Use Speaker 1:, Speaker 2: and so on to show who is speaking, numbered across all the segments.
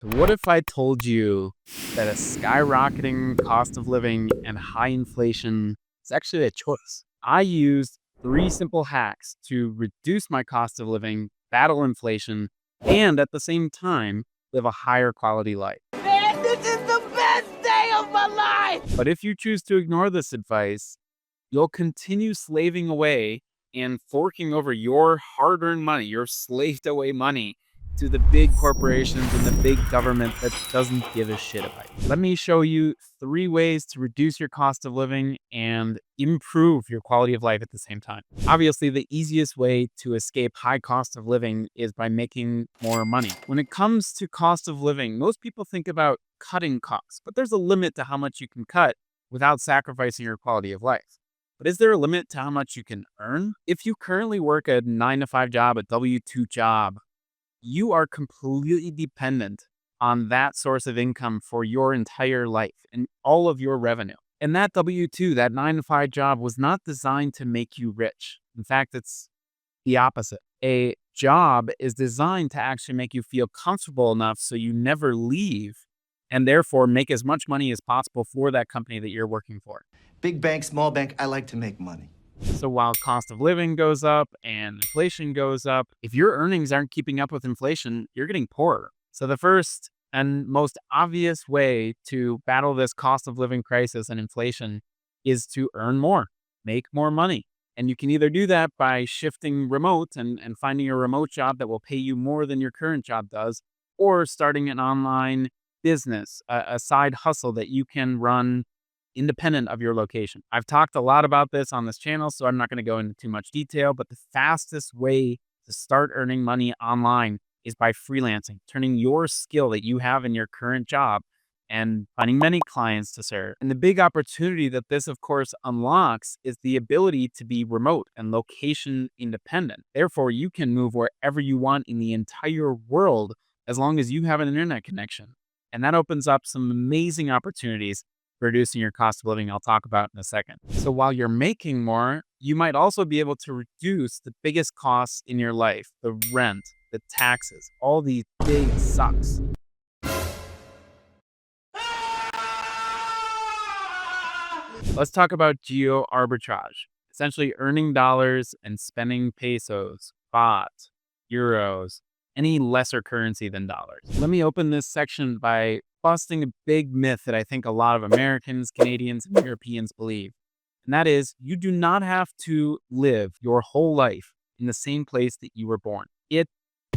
Speaker 1: What if I told you that a skyrocketing cost of living and high inflation is actually a choice? I used three simple hacks to reduce my cost of living, battle inflation, and at the same time, live a higher quality life.
Speaker 2: Man, this is the best day of my life!
Speaker 1: But if you choose to ignore this advice, you'll continue slaving away and forking over your hard earned money, your slaved away money to the big corporations and the big government that doesn't give a shit about you. Let me show you three ways to reduce your cost of living and improve your quality of life at the same time. Obviously, the easiest way to escape high cost of living is by making more money. When it comes to cost of living, most people think about cutting costs, but there's a limit to how much you can cut without sacrificing your quality of life. But is there a limit to how much you can earn? If you currently work a 9 to 5 job, a W 2 job, you are completely dependent on that source of income for your entire life and all of your revenue. And that W 2, that 9 to 5 job was not designed to make you rich. In fact, it's the opposite. A job is designed to actually make you feel comfortable enough so you never leave and therefore make as much money as possible for that company that you're working for.
Speaker 3: Big bank, small bank, I like to make money.
Speaker 1: So while cost of living goes up and inflation goes up, if your earnings aren't keeping up with inflation, you're getting poorer. So the first and most obvious way to battle this cost of living crisis and inflation is to earn more, make more money. And you can either do that by shifting remote and finding a remote job that will pay you more than your current job does, or starting an online business, a side hustle that you can run independent of your location. I've talked a lot about this on this channel, so I'm not going to go into too much detail, but the fastest way to start earning money online is by freelancing, turning your skill that you have in your current job and finding many clients to serve. And the big opportunity that this, of course, unlocks is the ability to be remote and location independent. Therefore, you can move wherever you want in the entire world as long as you have an internet connection. And that opens up some amazing opportunities reducing your cost of living I'll talk about in a second. So while you're making more, you might also be able to reduce the biggest costs in your life, the rent, the taxes, all these big sucks. Let's talk about geo arbitrage, essentially earning dollars and spending pesos, baht, euros, any lesser currency than dollars. Let me open this section by busting a big myth that I think a lot of Americans, Canadians, and Europeans believe. And that is, you do not have to live your whole life in the same place that you were born. It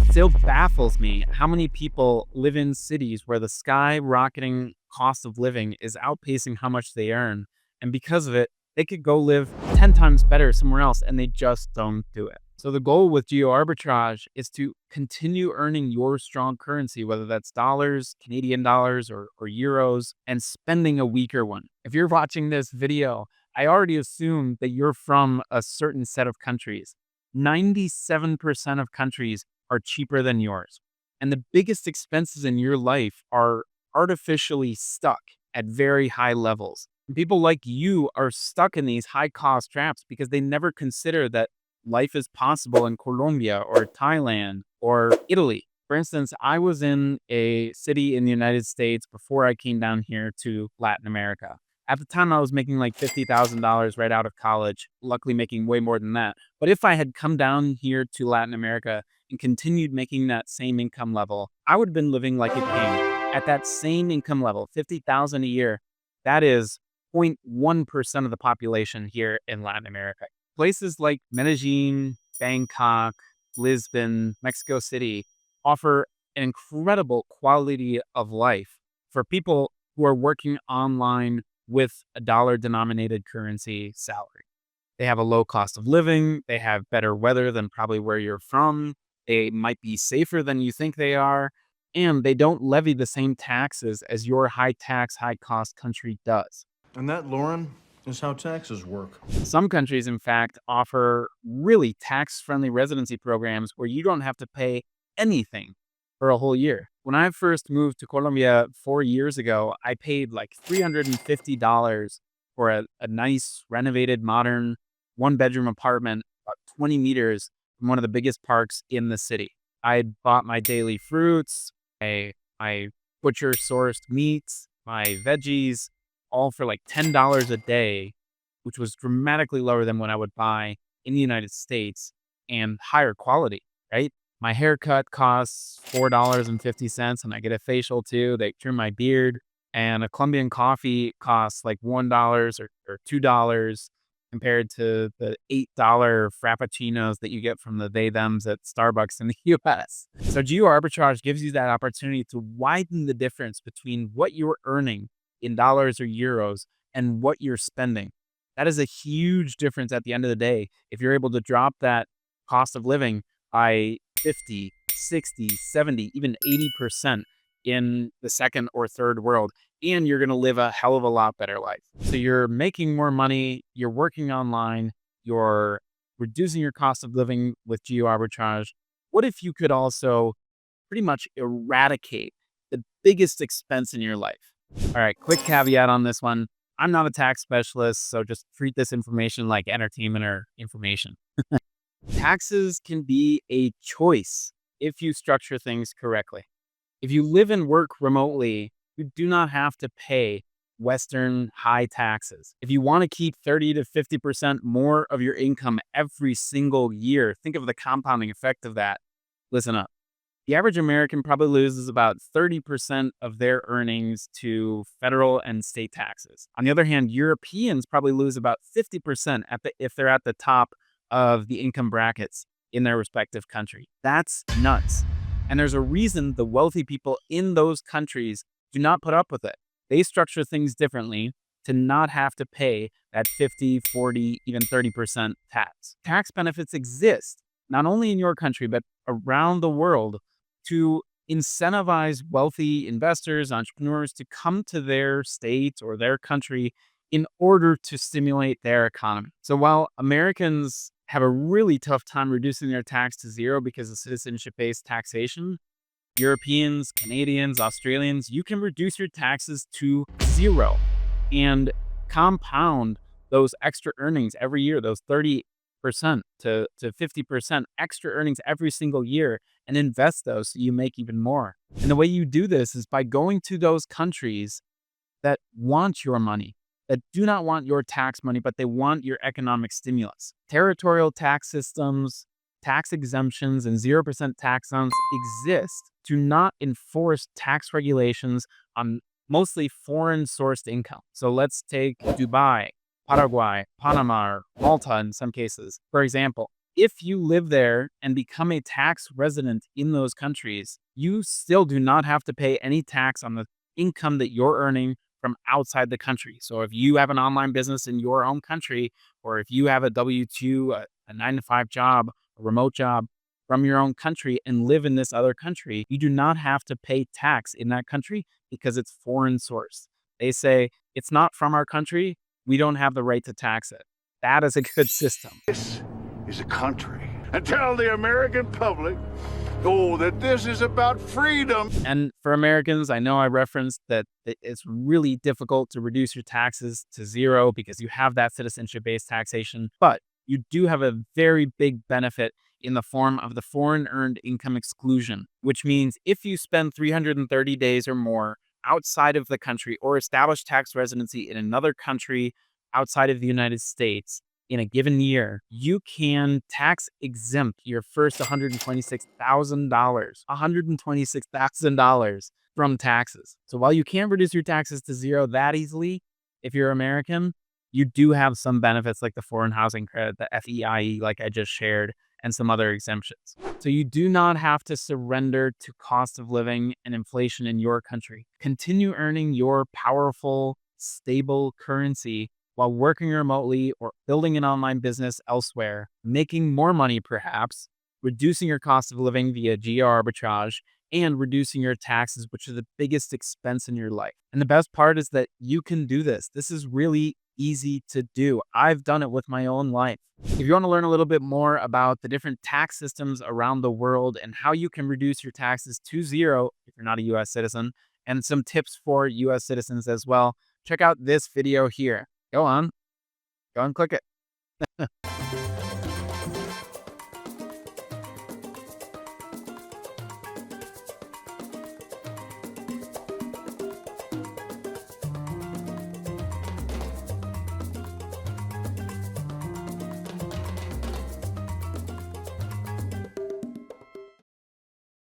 Speaker 1: still baffles me how many people live in cities where the skyrocketing cost of living is outpacing how much they earn. And because of it, they could go live 10 times better somewhere else and they just don't do it. So the goal with geo arbitrage is to continue earning your strong currency, whether that's dollars, Canadian dollars, or euros, and spending a weaker one. If you're watching this video, I already assume that you're from a certain set of countries. 97% of countries are cheaper than yours. And the biggest expenses in your life are artificially stuck at very high levels. And people like you are stuck in these high cost traps because they never consider that life is possible in Colombia or Thailand or Italy. For instance, I was in a city in the United States before I came down here to Latin America. At the time, I was making like $50,000 right out of college, luckily making way more than that. But if I had come down here to Latin America and continued making that same income level, I would have been living like a king. At that same income level, 50,000 a year, that is 0.1% of the population here in Latin America. Places like Medellin, Bangkok, Lisbon, Mexico City offer an incredible quality of life for people who are working online with a dollar denominated currency salary. They have a low cost of living. They have better weather than probably where you're from. They might be safer than you think they are. And they don't levy the same taxes as your high tax, high cost country does.
Speaker 4: And that, Lauren, is how taxes work.
Speaker 1: Some countries, in fact, offer really tax-friendly residency programs where you don't have to pay anything for a whole year. When I first moved to Colombia 4 years ago, I paid like $350 for a nice, renovated, modern, one-bedroom apartment, about 20 meters from one of the biggest parks in the city. I had bought my daily fruits, my my butcher sourced meats, my veggies, all for like $10 a day, which was dramatically lower than what I would buy in the United States and higher quality, right? My haircut costs $4.50 and I get a facial too. They trim my beard, and a Colombian coffee costs like $1 or $2 compared to the $8 frappuccinos that you get from the they thems at Starbucks in the US. So geo arbitrage gives you that opportunity to widen the difference between what you're earning in dollars or euros and what you're spending. That is a huge difference at the end of the day. If you're able to drop that cost of living by 50, 60, 70, even 80% in the second or third world, and you're going to live a hell of a lot better life. So you're making more money, you're working online, you're reducing your cost of living with geo arbitrage. What if you could also pretty much eradicate the biggest expense in your life? All right, quick caveat on this one. I'm not a tax specialist, so just treat this information like entertainment or information. Taxes can be a choice if you structure things correctly. If you live and work remotely, you do not have to pay Western high taxes. If you want to keep 30 to 50% more of your income every single year, think of the compounding effect of that. Listen up. The average American probably loses about 30% of their earnings to federal and state taxes. On the other hand, Europeans probably lose about 50% if they're at the top of the income brackets in their respective country. That's nuts. And there's a reason the wealthy people in those countries do not put up with it. They structure things differently to not have to pay that 50, 40, even 30% tax. Tax benefits exist, not only in your country, but around the world, to incentivize wealthy investors, entrepreneurs to come to their state or their country in order to stimulate their economy. So while Americans have a really tough time reducing their tax to zero because of citizenship-based taxation, Europeans, Canadians, Australians, you can reduce your taxes to zero and compound those extra earnings every year, those 30% to 50% extra earnings every single year, and invest those so you make even more. And the way you do this is by going to those countries that want your money, that do not want your tax money, but they want your economic stimulus. Territorial tax systems, tax exemptions, and 0% tax zones exist to not enforce tax regulations on mostly foreign sourced income. So let's take Dubai, Paraguay, Panama, or Malta in some cases. For example, if you live there and become a tax resident in those countries, you still do not have to pay any tax on the income that you're earning from outside the country. So if you have an online business in your own country, or if you have a W-2, a 9-to-5 job, a remote job from your own country and live in this other country, you do not have to pay tax in that country because it's foreign sourced. They say, it's not from our country, we don't have the right to tax it. That is a good system.
Speaker 5: This is a country. And tell the American public, oh, that this is about freedom.
Speaker 1: And for Americans, I know I referenced that it's really difficult to reduce your taxes to zero because you have that citizenship-based taxation, but you do have a very big benefit in the form of the foreign earned income exclusion, which means if you spend 330 days or more outside of the country or establish tax residency in another country outside of the United States in a given year, you can tax exempt your first $126,000 from taxes. So while you can't reduce your taxes to zero that easily, if you're American, you do have some benefits like the foreign housing credit, the FEIE, like I just shared, and some other exemptions. So you do not have to surrender to cost of living and inflation in your country. Continue earning your powerful, stable currency while working remotely or building an online business elsewhere, making more money perhaps, reducing your cost of living via geo arbitrage, and reducing your taxes, which are the biggest expense in your life. And the best part is that you can do this. This is really easy to do. I've done it with my own life. If you want to learn a little bit more about the different tax systems around the world and how you can reduce your taxes to zero if you're not a US citizen, and some tips for US citizens as well, check out this video here. Go on, click it.